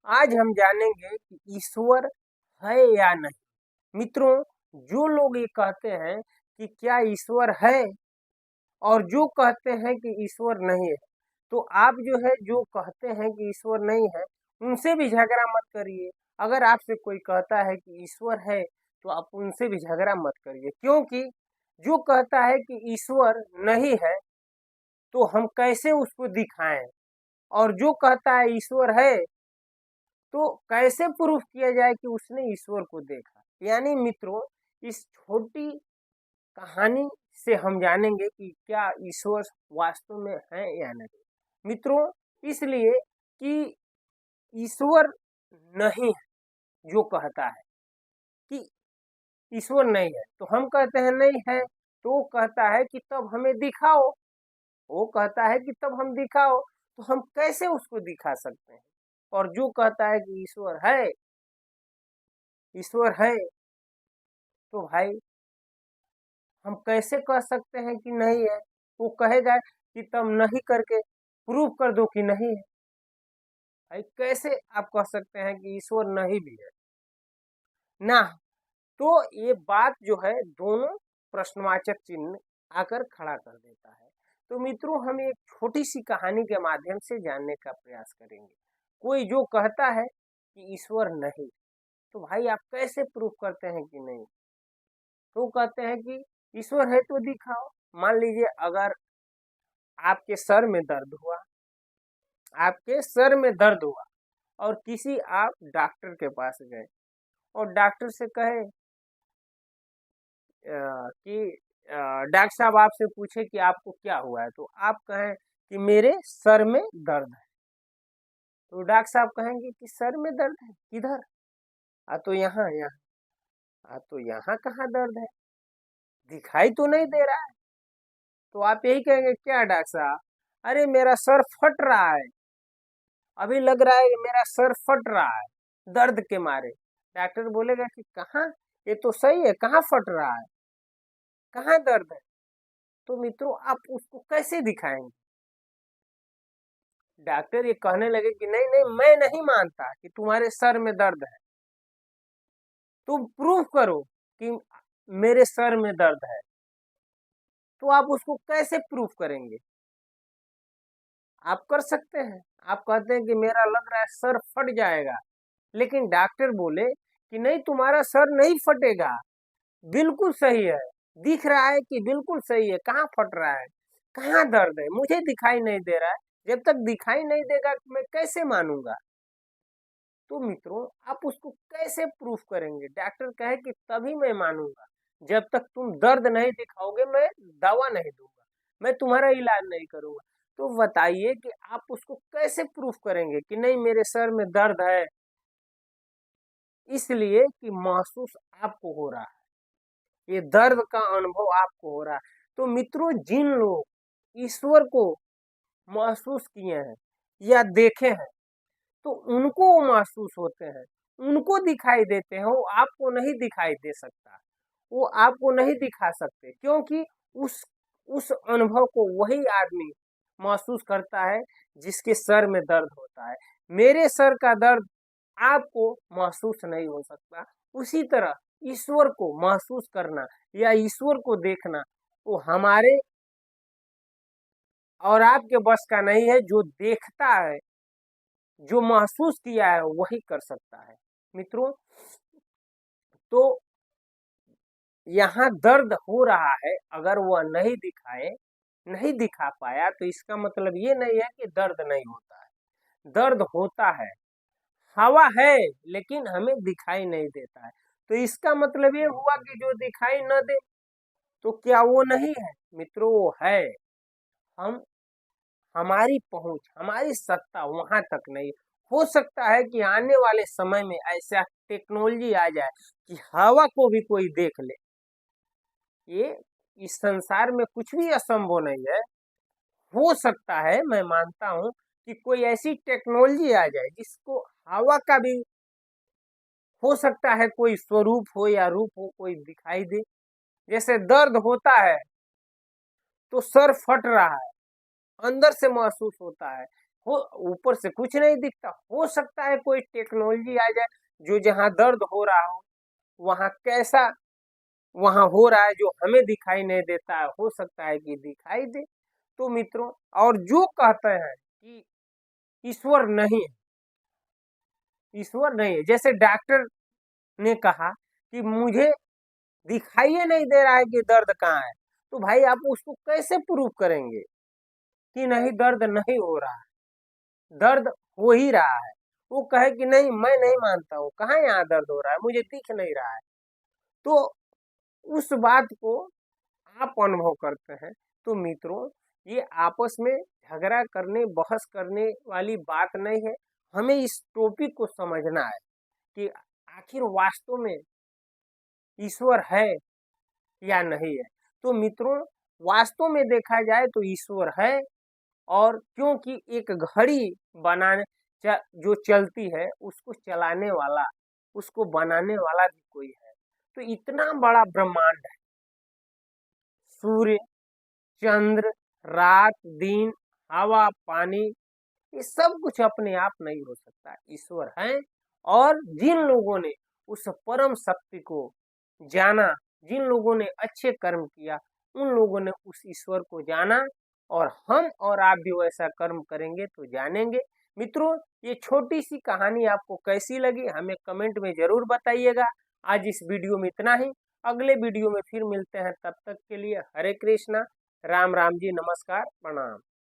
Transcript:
आज हम जानेंगे कि ईश्वर है या नहीं। मित्रों, जो लोग ये कहते हैं कि क्या ईश्वर है और जो कहते हैं कि ईश्वर नहीं है, तो आप जो है जो कहते हैं कि ईश्वर नहीं है उनसे भी झगड़ा मत करिए। अगर आपसे कोई कहता है कि ईश्वर है तो आप उनसे भी झगड़ा मत करिए, क्योंकि जो कहता है कि ईश्वर नहीं है तो हम कैसे उसको दिखाएं, और जो कहता है ईश्वर है तो कैसे प्रूफ किया जाए कि उसने ईश्वर को देखा। यानी मित्रों, इस छोटी कहानी से हम जानेंगे कि क्या ईश्वर वास्तव में है या नहीं। मित्रों, इसलिए कि ईश्वर नहीं है, जो कहता है कि ईश्वर नहीं है तो हम कहते हैं नहीं है, तो वो कहता है कि तब हमें दिखाओ। वो कहता है कि तब हम दिखाओ, तो हम कैसे उसको दिखा सकते हैं। और जो कहता है कि ईश्वर है, ईश्वर है, तो भाई हम कैसे कह सकते हैं कि नहीं है। वो कहेगा कि तब नहीं करके प्रूव कर दो कि नहीं है। भाई कैसे आप कह सकते हैं कि ईश्वर नहीं भी है ना। तो ये बात जो है दोनों प्रश्नवाचक चिन्ह आकर खड़ा कर देता है। तो मित्रों, हम एक छोटी सी कहानी के माध्यम से जानने का प्रयास करेंगे। कोई जो कहता है कि ईश्वर नहीं, तो भाई आप कैसे प्रूफ करते हैं कि नहीं। तो कहते हैं कि ईश्वर है तो दिखाओ। मान लीजिए अगर आपके सर में दर्द हुआ, आपके सर में दर्द हुआ और किसी आप डॉक्टर के पास गए और डॉक्टर से कहे कि डॉक्टर साहब आपसे पूछे कि आपको क्या हुआ है, तो आप कहें कि मेरे सर में दर्द है। तो डॉक्टर साहब कहेंगे कि सर में दर्द है, किधर। तो यहाँ यहाँ। तो यहाँ कहाँ दर्द है, दिखाई तो नहीं दे रहा है। तो आप यही कहेंगे क्या डॉक्टर साहब, अरे मेरा सर फट रहा है, अभी लग रहा है मेरा सर फट रहा है दर्द के मारे। डॉक्टर बोलेगा कि कहाँ, ये तो सही है, कहाँ फट रहा है, कहाँ दर्द है। तो मित्रों, आप उसको कैसे दिखाएंगे। डॉक्टर ये कहने लगे कि नहीं नहीं, मैं नहीं मानता कि तुम्हारे सर में दर्द है, तुम प्रूफ करो कि मेरे सर में दर्द है। तो आप उसको कैसे प्रूफ करेंगे। आप कर सकते हैं, आप कहते हैं कि मेरा लग रहा है सर फट जाएगा, लेकिन डॉक्टर बोले कि नहीं, तुम्हारा सर नहीं फटेगा, बिल्कुल सही है, दिख रहा है कि बिल्कुल सही है, कहाँ फट रहा है, कहाँ दर्द है, मुझे दिखाई नहीं दे रहा है। जब तक दिखाई नहीं देगा मैं कैसे मानूंगा। तो मित्रों, आप उसको कैसे प्रूफ करेंगे। डॉक्टर कहे कि तभी मैं मानूंगा, जब तक तुम दर्द नहीं दिखाओगे मैं दवा नहीं दूंगा, मैं तुम्हारा इलाज नहीं करूंगा। तो बताइए कि आप उसको कैसे प्रूफ करेंगे कि नहीं मेरे सर में दर्द है, इसलिए कि महसूस आपको हो रहा है, ये दर्द का अनुभव आपको हो रहा है। तो मित्रों, जिन लोग ईश्वर को महसूस किए हैं या देखे हैं, तो उनको वो महसूस होते हैं, उनको दिखाई देते हैं। वो आपको नहीं दिखाई दे सकता, वो आपको नहीं दिखा सकते, क्योंकि उस उस अनुभव को वही आदमी महसूस करता है जिसके सर में दर्द होता है। मेरे सर का दर्द आपको महसूस नहीं हो सकता, उसी तरह ईश्वर को महसूस करना या ईश्वर को देखना वो हमारे और आपके बस का नहीं है। जो देखता है, जो महसूस किया है, वही कर सकता है। मित्रों, तो यहाँ दर्द हो रहा है, अगर वह नहीं दिखाए, नहीं दिखा पाया, तो इसका मतलब ये नहीं है कि दर्द नहीं होता है, दर्द होता है। हवा है लेकिन हमें दिखाई नहीं देता है, तो इसका मतलब ये हुआ कि जो दिखाई न दे तो क्या वो नहीं है। मित्रों, वो है। हम हमारी पहुंच, हमारी सत्ता वहां तक नहीं। हो सकता है कि आने वाले समय में ऐसा टेक्नोलॉजी आ जाए कि हवा को भी कोई देख ले। ये इस संसार में कुछ भी असंभव नहीं है। हो सकता है, मैं मानता हूं कि कोई ऐसी टेक्नोलॉजी आ जाए जिसको हवा का भी हो सकता है कोई स्वरूप हो या रूप हो, कोई दिखाई दे। जैसे दर्द होता है तो सर फट रहा है, अंदर से महसूस होता है। हो ऊपर से कुछ नहीं दिखता। हो सकता है कोई टेक्नोलॉजी आ जाए जो जहाँ दर्द हो रहा हो वहाँ कैसा वहाँ हो रहा है जो हमें दिखाई नहीं देता है, हो सकता है कि दिखाई दे। तो मित्रों, और जो कहते हैं कि ईश्वर नहीं है, ईश्वर नहीं है, जैसे डॉक्टर ने कहा कि मुझे दिखाई नहीं दे रहा है कि दर्द कहाँ है, तो भाई आप उसको कैसे प्रूव करेंगे कि नहीं दर्द नहीं हो रहा है, दर्द हो ही रहा है। वो कहे कि नहीं मैं नहीं मानता हूँ, कहाँ यहाँ दर्द हो रहा है, मुझे दिख नहीं रहा है। तो उस बात को आप अनुभव करते हैं। तो मित्रों, ये आपस में झगड़ा करने बहस करने वाली बात नहीं है। हमें इस टॉपिक को समझना है कि आखिर वास्तव में ईश्वर है या नहीं है। तो मित्रों, वास्तव में देखा जाए तो ईश्वर है, और क्योंकि एक घड़ी बनाने जो चलती है उसको चलाने वाला, उसको बनाने वाला भी कोई है। तो इतना बड़ा ब्रह्मांड है, सूर्य, चंद्र, रात, दिन, हवा, पानी, ये सब कुछ अपने आप नहीं हो सकता, ईश्वर है। और जिन लोगों ने उस परम शक्ति को जाना, जिन लोगों ने अच्छे कर्म किया, उन लोगों ने उस ईश्वर को जाना, और हम और आप भी वैसा कर्म करेंगे तो जानेंगे। मित्रों, ये छोटी सी कहानी आपको कैसी लगी हमें कमेंट में जरूर बताइएगा। आज इस वीडियो में इतना ही, अगले वीडियो में फिर मिलते हैं, तब तक के लिए हरे कृष्णा, राम राम जी, नमस्कार, प्रणाम।